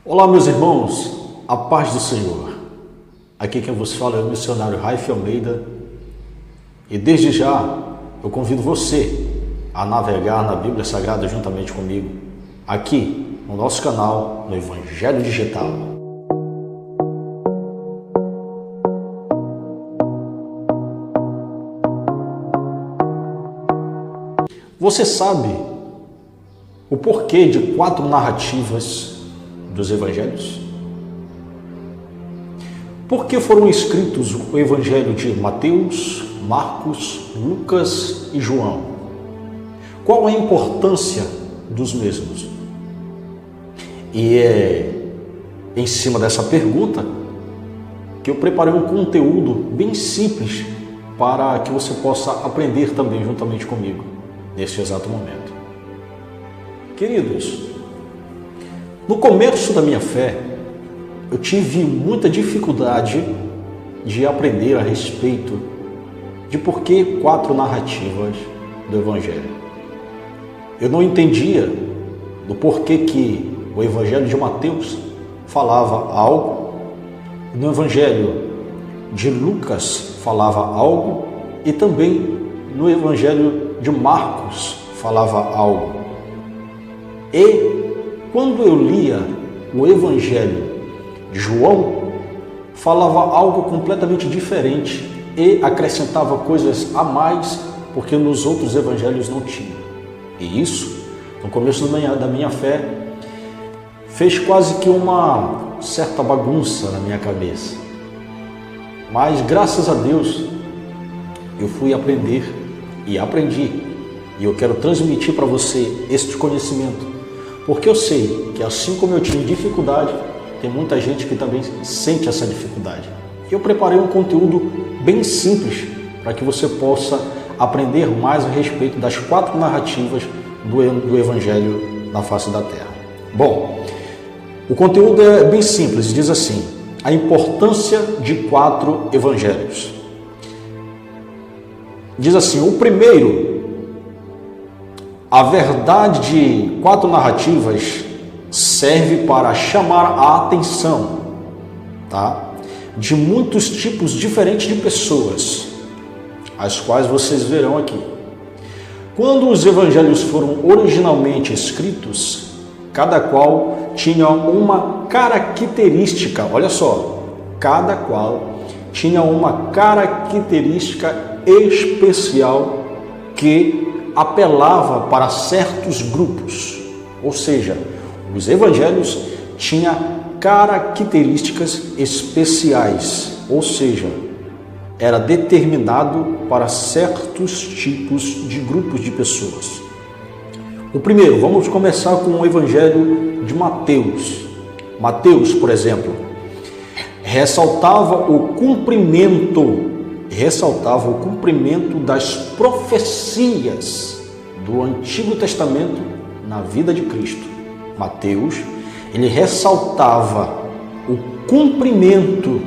Olá, meus irmãos, a paz do Senhor. Aqui quem vos fala é o missionário Raif Almeida e desde já eu convido você a navegar na Bíblia Sagrada juntamente comigo, aqui no nosso canal, no Evangelho Digital. Você sabe o porquê de 4 narrativas dos Evangelhos? Por que foram escritos o Evangelho de Mateus, Marcos, Lucas e João? Qual a importância dos mesmos? E é em cima dessa pergunta que eu preparei um conteúdo bem simples para que você possa aprender também juntamente comigo neste exato momento. Queridos, no começo da minha fé, eu tive muita dificuldade de aprender a respeito de por que 4 narrativas do Evangelho. Eu não entendia do porquê que o Evangelho de Mateus falava algo, no Evangelho de Lucas falava algo e também no Evangelho de Marcos falava algo. E quando eu lia o Evangelho de João, falava algo completamente diferente e acrescentava coisas a mais, porque nos outros evangelhos não tinha. E isso, no começo da minha fé, fez quase que uma certa bagunça na minha cabeça. Mas, graças a Deus, eu fui aprender e aprendi. E eu quero transmitir para você este conhecimento, porque eu sei que assim como eu tive dificuldade, tem muita gente que também sente essa dificuldade. Eu preparei um conteúdo bem simples para que você possa aprender mais a respeito das 4 narrativas do Evangelho na face da Terra. Bom, o conteúdo é bem simples, diz assim: a importância de 4 evangelhos. Diz assim, o primeiro, a verdade de 4 narrativas serve para chamar a atenção, de muitos tipos diferentes de pessoas, as quais vocês verão aqui. Quando os evangelhos foram originalmente escritos, cada qual tinha uma característica, olha só, cada qual tinha uma característica especial que apelava para certos grupos, ou seja, os evangelhos tinham características especiais, ou seja, era determinado para certos tipos de grupos de pessoas. O primeiro, vamos começar com o Evangelho de Mateus. Mateus, por exemplo, ressaltava o cumprimento das profecias do Antigo Testamento na vida de Cristo. Mateus, ele ressaltava o cumprimento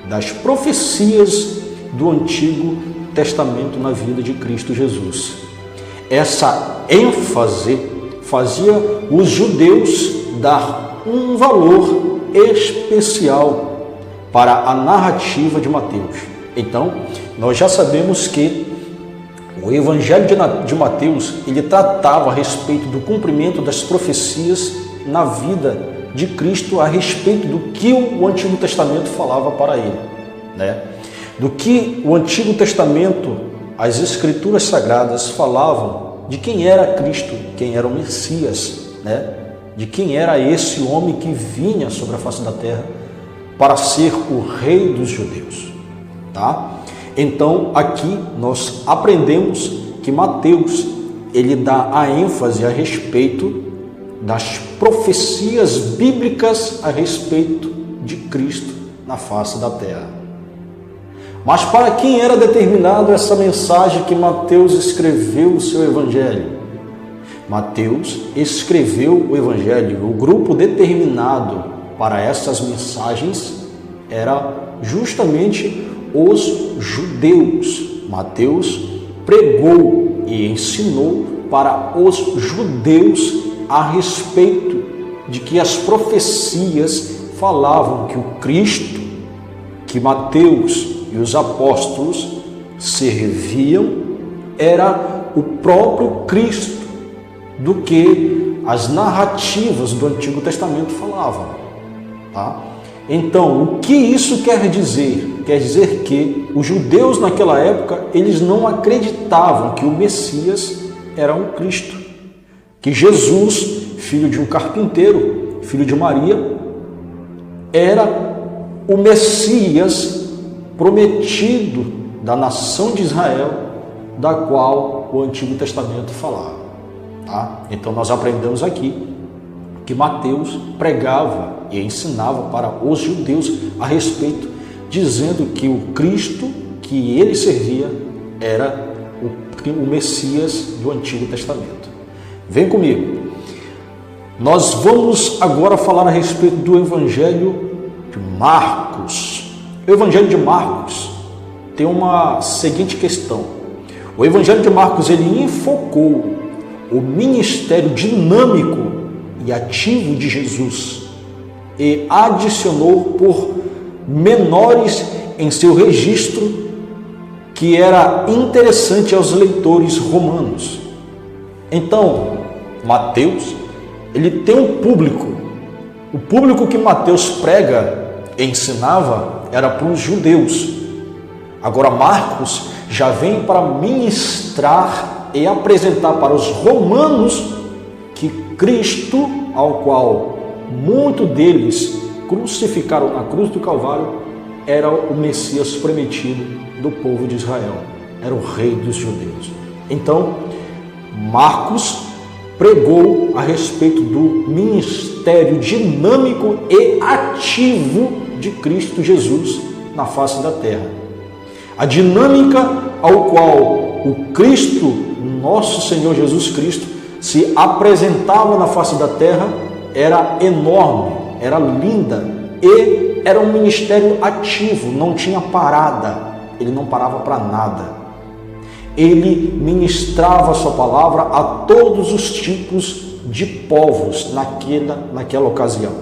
das profecias do Antigo Testamento na vida de Cristo Jesus. Essa ênfase fazia os judeus dar um valor especial para a narrativa de Mateus. Então, nós já sabemos que o Evangelho de Mateus, ele tratava a respeito do cumprimento das profecias na vida de Cristo a respeito do que o Antigo Testamento falava para ele, Do que o Antigo Testamento, as Escrituras Sagradas falavam de quem era Cristo, quem era o Messias, De quem era esse homem que vinha sobre a face da terra para ser o Rei dos Judeus, Então, aqui nós aprendemos que Mateus, ele dá a ênfase a respeito das profecias bíblicas a respeito de Cristo na face da terra. Mas para quem era determinado essa mensagem que Mateus escreveu o seu Evangelho? Mateus escreveu o Evangelho, o grupo determinado para essas mensagens era justamente os judeus. Mateus pregou e ensinou para os judeus a respeito de que as profecias falavam que o Cristo, que Mateus e os apóstolos serviam, era o próprio Cristo, do que as narrativas do Antigo Testamento falavam. Tá? Então, o que isso quer dizer? Quer dizer que os judeus naquela época, eles não acreditavam que o Messias era um Cristo, que Jesus, filho de um carpinteiro, filho de Maria, era o Messias prometido da nação de Israel, da qual o Antigo Testamento falava. Tá? Então nós aprendemos aqui que Mateus pregava e ensinava para os judeus a respeito, dizendo que o Cristo que ele servia era o Messias do Antigo Testamento. Vem comigo. Nós vamos agora falar a respeito do Evangelho de Marcos. O Evangelho de Marcos tem uma seguinte questão. O Evangelho de Marcos, ele enfocou o ministério dinâmico e ativo de Jesus e adicionou por menores em seu registro, que era interessante aos leitores romanos. Então, Mateus, ele tem um público. O público que Mateus prega e ensinava era para os judeus. Agora Marcos já vem para ministrar e apresentar para os romanos que Cristo, ao qual muitos deles crucificaram na cruz do Calvário, era o Messias prometido do povo de Israel, era o rei dos judeus. Então, Marcos pregou a respeito do ministério dinâmico e ativo de Cristo Jesus na face da terra. A dinâmica ao qual o Cristo, nosso Senhor Jesus Cristo, se apresentava na face da terra era enorme, era linda e era um ministério ativo, não tinha parada, ele não parava para nada. Ele ministrava a sua palavra a todos os tipos de povos naquela ocasião.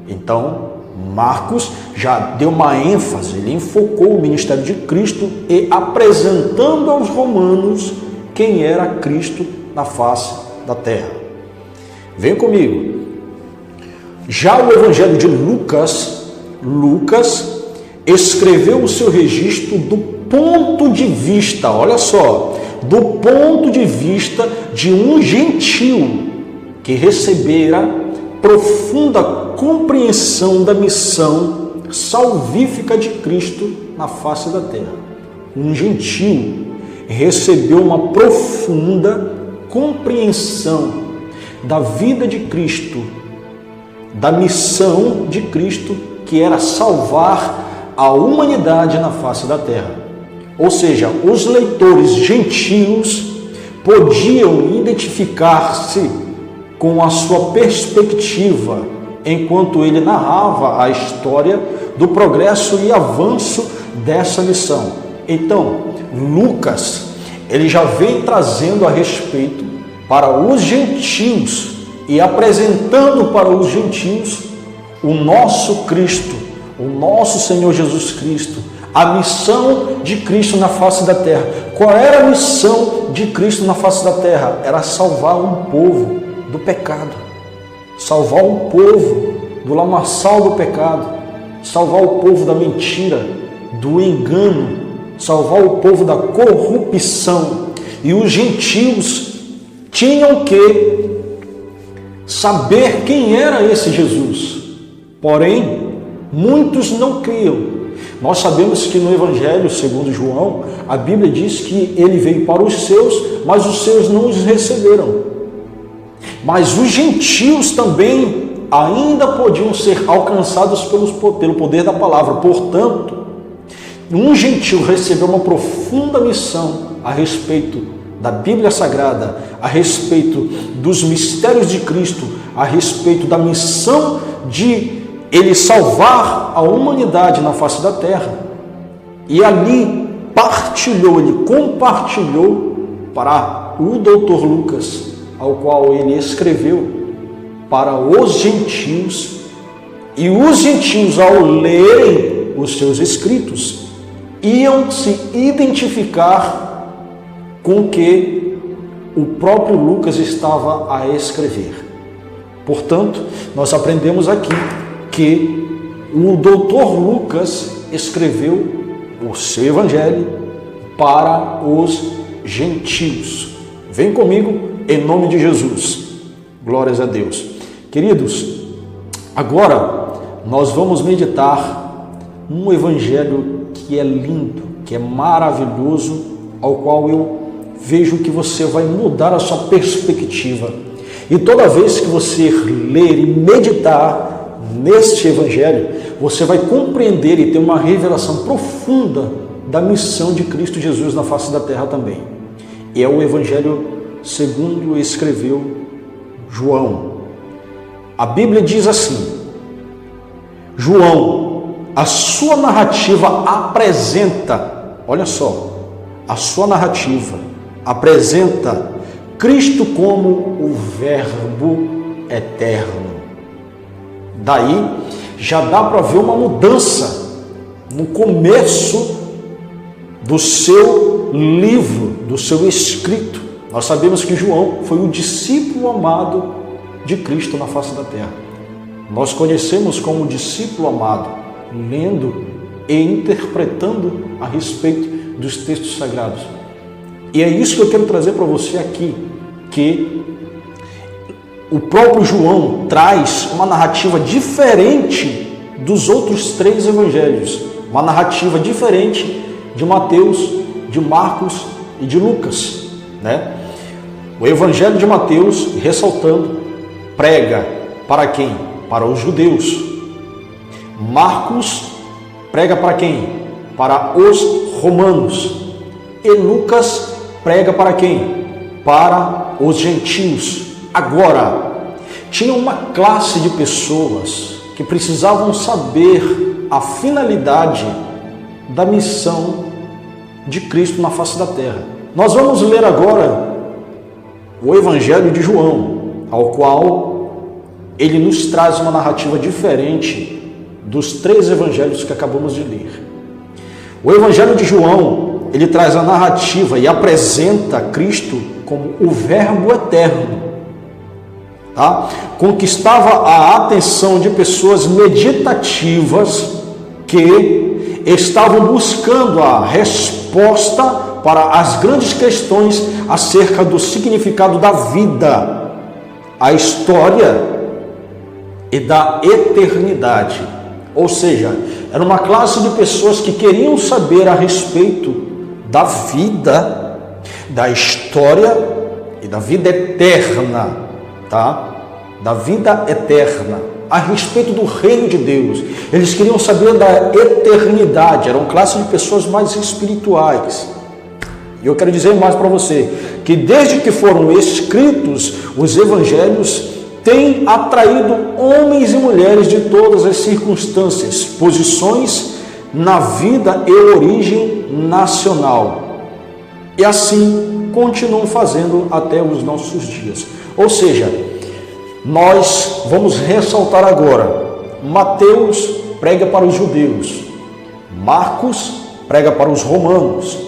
Então, Marcos já deu uma ênfase, ele enfocou o ministério de Cristo e apresentando aos romanos quem era Cristo na face da terra. Vem comigo. Já o Evangelho de Lucas escreveu o seu registro do ponto de vista, olha só, do ponto de vista de um gentil que recebera profunda compreensão da missão salvífica de Cristo na face da terra. Um gentil recebeu uma profunda compreensão da vida de Cristo, da missão de Cristo, que era salvar a humanidade na face da terra. Ou seja, os leitores gentios podiam identificar-se com a sua perspectiva enquanto ele narrava a história do progresso e avanço dessa missão. Então, Lucas, ele já vem trazendo a respeito para os gentios e apresentando para os gentios o nosso Cristo, o nosso Senhor Jesus Cristo, a missão de Cristo na face da terra. Qual era a missão de Cristo na face da terra? Era salvar um povo do pecado, salvar um povo do lamaçal do pecado, salvar o povo da mentira, do engano, salvar o povo da corrupção. E os gentios tinham que saber quem era esse Jesus. Porém, muitos não criam. Nós sabemos que no Evangelho segundo João, a Bíblia diz que ele veio para os seus, mas os seus não os receberam. Mas os gentios também ainda podiam ser alcançados pelo poder da palavra. Portanto, um gentio recebeu uma profunda missão a respeito da Bíblia Sagrada, a respeito dos mistérios de Cristo, a respeito da missão de ele salvar a humanidade na face da terra. E ali ele compartilhou para o Dr. Lucas, ao qual ele escreveu para os gentios, e os gentios, ao lerem os seus escritos, iam se identificar com o que o próprio Lucas estava a escrever. Portanto, nós aprendemos aqui que o doutor Lucas escreveu o seu evangelho para os gentios. Vem comigo, em nome de Jesus. Glórias a Deus. Queridos, agora nós vamos meditar um evangelho que é lindo, que é maravilhoso, ao qual eu vejo que você vai mudar a sua perspectiva. E toda vez que você ler e meditar neste evangelho, você vai compreender e ter uma revelação profunda da missão de Cristo Jesus na face da terra também. E é o evangelho segundo escreveu João. A Bíblia diz assim: João, a sua narrativa apresenta, olha só, a sua narrativa apresenta Cristo como o Verbo eterno. Daí já dá para ver uma mudança no começo do seu livro, do seu escrito. Nós sabemos que João foi o discípulo amado de Cristo na face da terra. Nós conhecemos como discípulo amado, lendo e interpretando a respeito dos textos sagrados. E é isso que eu quero trazer para você aqui, que o próprio João traz uma narrativa diferente dos outros três evangelhos, uma narrativa diferente de Mateus, de Marcos e de Lucas, né? O evangelho de Mateus, ressaltando, prega para quem? Para os judeus. Marcos prega para quem? Para os romanos. E Lucas prega para quem? Para os gentios. Agora, tinha uma classe de pessoas que precisavam saber a finalidade da missão de Cristo na face da terra. Nós vamos ler agora o Evangelho de João, ao qual ele nos traz uma narrativa diferente dos três evangelhos que acabamos de ler. O Evangelho de João, ele traz a narrativa e apresenta Cristo como o Verbo eterno, tá? Conquistava a atenção de pessoas meditativas que estavam buscando a resposta para as grandes questões acerca do significado da vida, a história e da eternidade. Ou seja, era uma classe de pessoas que queriam saber a respeito da vida, da história e da vida eterna, tá? Da vida eterna, a respeito do reino de Deus. Eles queriam saber da eternidade, eram classe de pessoas mais espirituais. E eu quero dizer mais para você, que desde que foram escritos os evangelhos, têm atraído homens e mulheres de todas as circunstâncias, posições na vida e origem nacional. E assim continuam fazendo até os nossos dias. Ou seja, nós vamos ressaltar agora: Mateus prega para os judeus, Marcos prega para os romanos,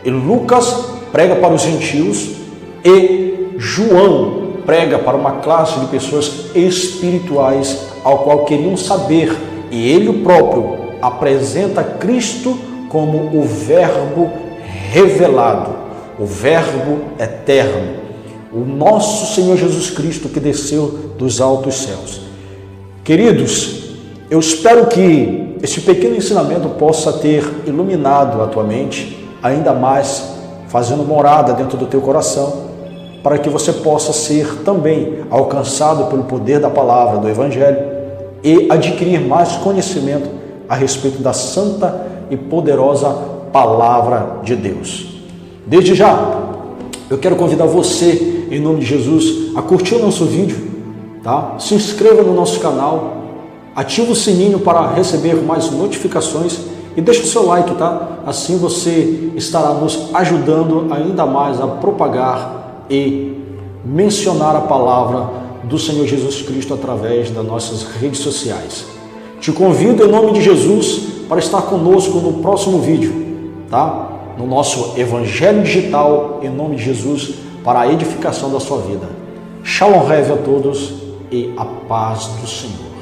e Lucas prega para os gentios, e João prega para uma classe de pessoas espirituais, ao qual queriam saber, e ele próprio apresenta Cristo como o Verbo revelado, o Verbo eterno, o nosso Senhor Jesus Cristo que desceu dos altos céus. Queridos, eu espero que este pequeno ensinamento possa ter iluminado a tua mente, ainda mais fazendo morada dentro do teu coração, para que você possa ser também alcançado pelo poder da palavra do Evangelho e adquirir mais conhecimento a respeito da santa e poderosa palavra de Deus. Desde já, eu quero convidar você, em nome de Jesus, a curtir o nosso vídeo, tá? Se inscreva no nosso canal, ativa o sininho para receber mais notificações e deixa o seu like, tá? Assim você estará nos ajudando ainda mais a propagar e mencionar a palavra do Senhor Jesus Cristo através das nossas redes sociais. Te convido em nome de Jesus para estar conosco no próximo vídeo, tá? No nosso Evangelho Digital, em nome de Jesus, para a edificação da sua vida. Shalom Rev a todos e a paz do Senhor.